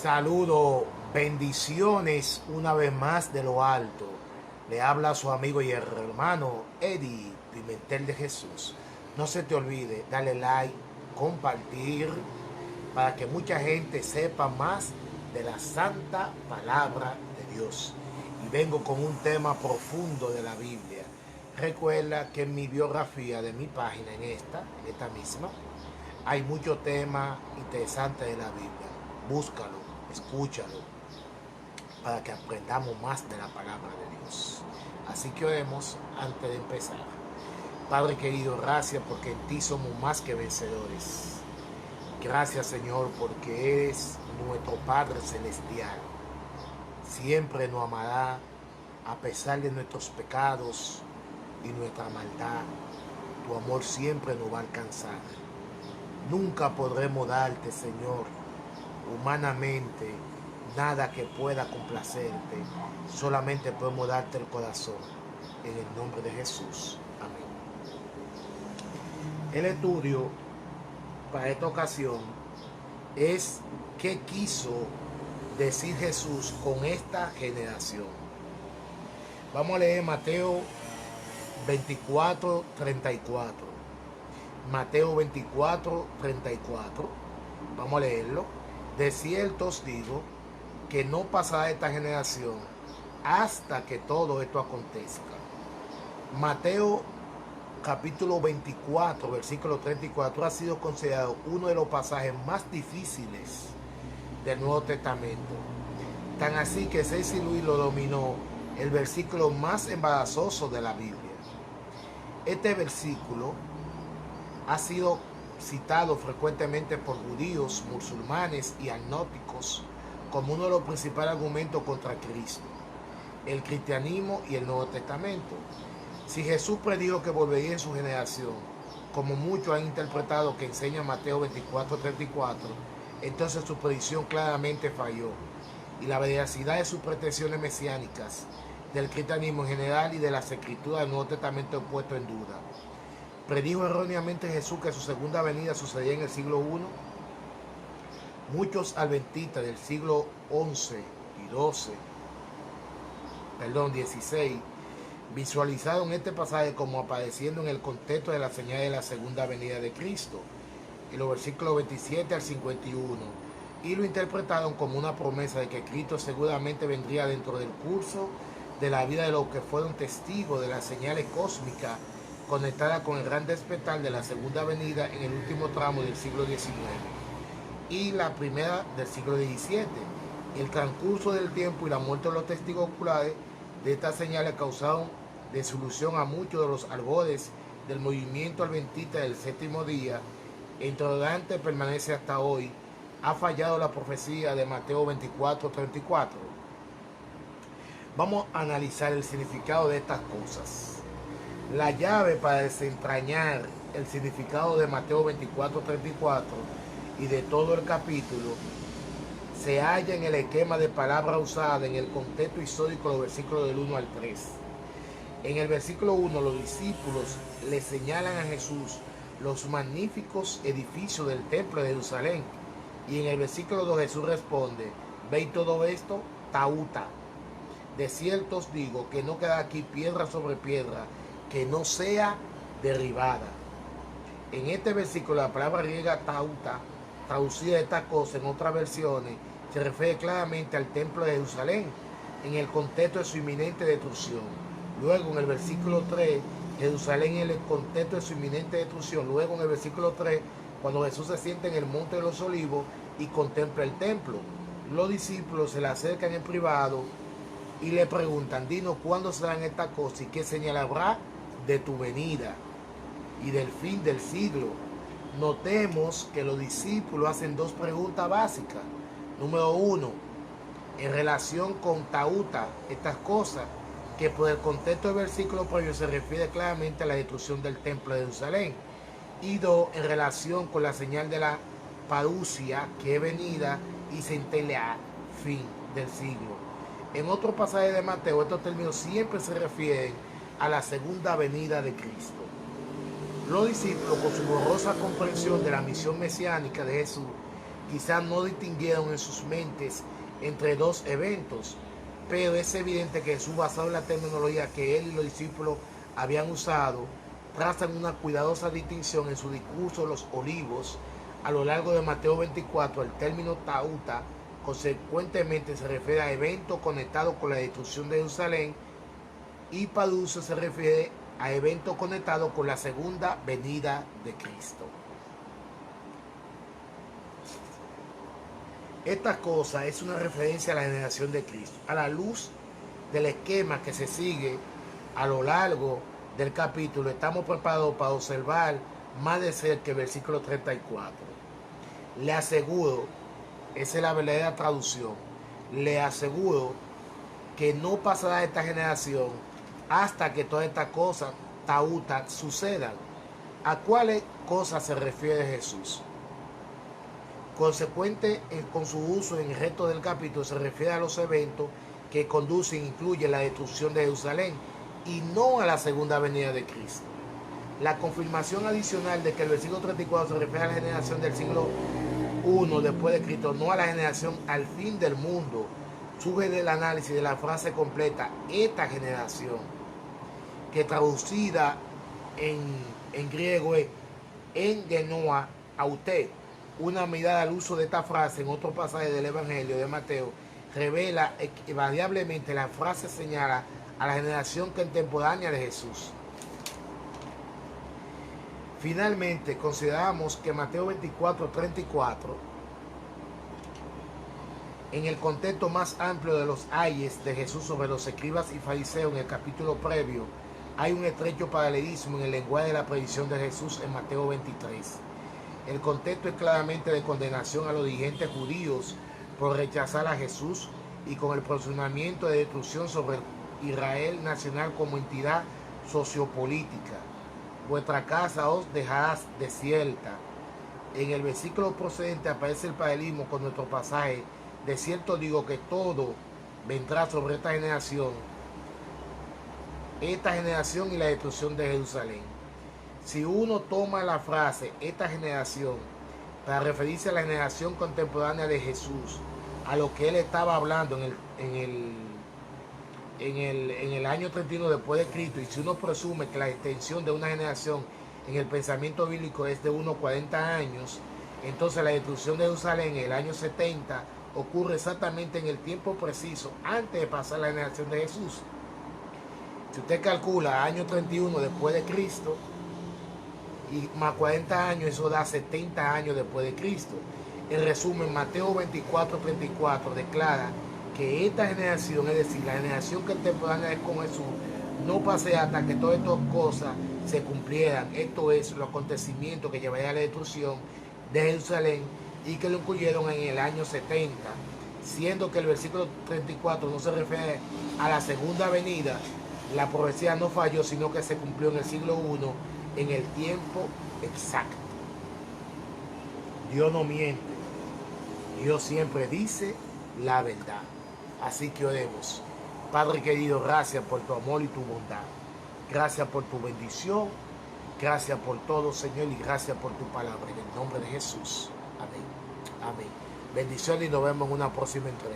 Saludo, bendiciones una vez más de lo alto. Le habla a su amigo y hermano Eddie Pimentel de Jesús. No se te olvide darle like, compartir, para que mucha gente sepa más de la santa palabra de Dios. Y vengo con un tema profundo de la Biblia. Recuerda que en mi biografía de mi página, en esta misma, hay muchos temas interesantes de la Biblia. Búscalo, escúchalo, para que aprendamos más de la palabra de Dios. Así que oremos antes de empezar. Padre querido, gracias porque en ti somos más que vencedores. Gracias, Señor, porque eres nuestro Padre Celestial. Siempre nos amará a pesar de nuestros pecados y nuestra maldad. Tu amor siempre nos va a alcanzar. Nunca podremos darte, Señor, humanamente, nada que pueda complacerte. Solamente podemos darte el corazón. En el nombre de Jesús. Amén. El estudio para esta ocasión es ¿qué quiso decir Jesús con esta generación? Vamos a leer Mateo 24:34. Mateo 24:34. Vamos a leerlo. De cierto os digo que no pasará esta generación hasta que todo esto acontezca. Mateo capítulo 24, versículo 34 ha sido considerado uno de los pasajes más difíciles del Nuevo Testamento. Tan así que C.S. Lewis lo dominó el versículo más embarazoso de la Biblia. Este versículo ha sido citado frecuentemente por judíos, musulmanes y agnósticos como uno de los principales argumentos contra Cristo, el cristianismo y el Nuevo Testamento. Si Jesús predijo que volvería en su generación, como muchos han interpretado que enseña Mateo 24:34, entonces su predicción claramente falló y la veracidad de sus pretensiones mesiánicas del cristianismo en general y de las escrituras del Nuevo Testamento puesto en duda. ¿Predijo erróneamente Jesús que su segunda venida sucedía en el siglo I? Muchos adventistas del siglo XI y XVI visualizaron este pasaje como apareciendo en el contexto de la señal de la segunda venida de Cristo, en los versículos 27 al 51, y lo interpretaron como una promesa de que Cristo seguramente vendría dentro del curso de la vida de los que fueron testigos de las señales cósmicas conectada con el gran despertar de la segunda venida en el último tramo del siglo XIX y la primera del siglo XVII. El transcurso del tiempo y la muerte de los testigos oculares de estas señales causaron desilusión a muchos de los albores del movimiento adventista del séptimo día. E interrogante permanece hasta hoy. ¿Ha fallado la profecía de Mateo 24:34? Vamos a analizar el significado de estas cosas. La llave para desentrañar el significado de Mateo 24:34 y de todo el capítulo se halla en el esquema de palabra usada en el contexto histórico de los versículos del 1 al 3. En el versículo 1 los discípulos le señalan a Jesús los magníficos edificios del templo de Jerusalén, y en el versículo 2 Jesús responde: ¿veis todo esto? Tauta. De cierto os digo que no queda aquí piedra sobre piedra que no sea derribada. En este versículo la palabra griega tauta, traducida de esta cosa en otras versiones, se refiere claramente al templo de Jerusalén en el contexto de su inminente destrucción. Luego en el versículo 3, Jerusalén en el contexto de su inminente destrucción. Luego en el versículo 3, cuando Jesús se sienta en el monte de los olivos y contempla el templo, los discípulos se le acercan en privado y le preguntan: dinos cuándo serán estas cosas y qué señal habrá de tu venida y del fin del siglo. Notemos que los discípulos hacen dos preguntas básicas. Número uno, en relación con tauta, estas cosas, que por el contexto del versículo previo se refiere claramente a la destrucción del templo de Jerusalén. Y dos, en relación con la señal de la parusia, que es venida y centelea, fin del siglo. En otro pasaje de Mateo, estos términos siempre se refieren a la segunda venida de Cristo. Los discípulos, con su borrosa comprensión de la misión mesiánica de Jesús, quizás no distinguieron en sus mentes entre dos eventos, pero es evidente que Jesús, basado en la terminología que él y los discípulos habían usado, trazan una cuidadosa distinción en su discurso de los olivos. A lo largo de Mateo 24, el término tauta consecuentemente se refiere a eventos conectados con la destrucción de Jerusalén, y paducio se refiere a eventos conectados con la segunda venida de Cristo. Esta cosa es una referencia a la generación de Cristo. A la luz del esquema que se sigue a lo largo del capítulo, estamos preparados para observar más de cerca el versículo 34. Le aseguro, esa es la verdadera traducción, le aseguro que no pasará esta generación hasta que todas estas cosas tautas sucedan. ¿A cuáles cosas se refiere Jesús? Consecuente con su uso en el resto del capítulo, se refiere a los eventos que conducen e incluyen la destrucción de Jerusalén y no a la segunda venida de Cristo. La confirmación adicional de que el versículo 34 se refiere a la generación del siglo I después de Cristo, no a la generación al fin del mundo, surge del análisis de la frase completa, esta generación, que traducida en griego es en genoa aute. Una mirada al uso de esta frase en otro pasaje del Evangelio de Mateo revela que variablemente la frase señala a la generación contemporánea de Jesús. Finalmente, consideramos que Mateo 24:34, en el contexto más amplio de los ayes de Jesús sobre los escribas y fariseos en el capítulo previo, hay un estrecho paralelismo en el lenguaje de la predicción de Jesús en Mateo 23. El contexto es claramente de condenación a los dirigentes judíos por rechazar a Jesús y con el posicionamiento de destrucción sobre Israel nacional como entidad sociopolítica. Vuestra casa os dejarás desierta. En el versículo procedente aparece el paralelismo con nuestro pasaje. De cierto digo que todo vendrá sobre esta generación y la destrucción de Jerusalén. Si uno toma la frase esta generación para referirse a la generación contemporánea de Jesús, a lo que él estaba hablando en el año 31 después de Cristo, y si uno presume que la extensión de una generación en el pensamiento bíblico es de unos 40 años, entonces la destrucción de Jerusalén en el año 70 ocurre exactamente en el tiempo preciso antes de pasar la generación de Jesús. Si usted calcula año 31 después de Cristo y más 40 años, eso da 70 años después de Cristo. En resumen, Mateo 24:34 declara que esta generación, es decir, la generación contemporánea es con Jesús, no pase hasta que todas estas cosas se cumplieran. Esto es, los acontecimientos que llevarían a la destrucción de Jerusalén y que lo incluyeron en el año 70, siendo que el versículo 34 no se refiere a la segunda venida. La profecía no falló, sino que se cumplió en el siglo I, en el tiempo exacto. Dios no miente. Dios siempre dice la verdad. Así que oremos. Padre querido, gracias por tu amor y tu bondad. Gracias por tu bendición. Gracias por todo, Señor, y gracias por tu palabra. En el nombre de Jesús. Amén. Amén. Bendiciones y nos vemos en una próxima entrega.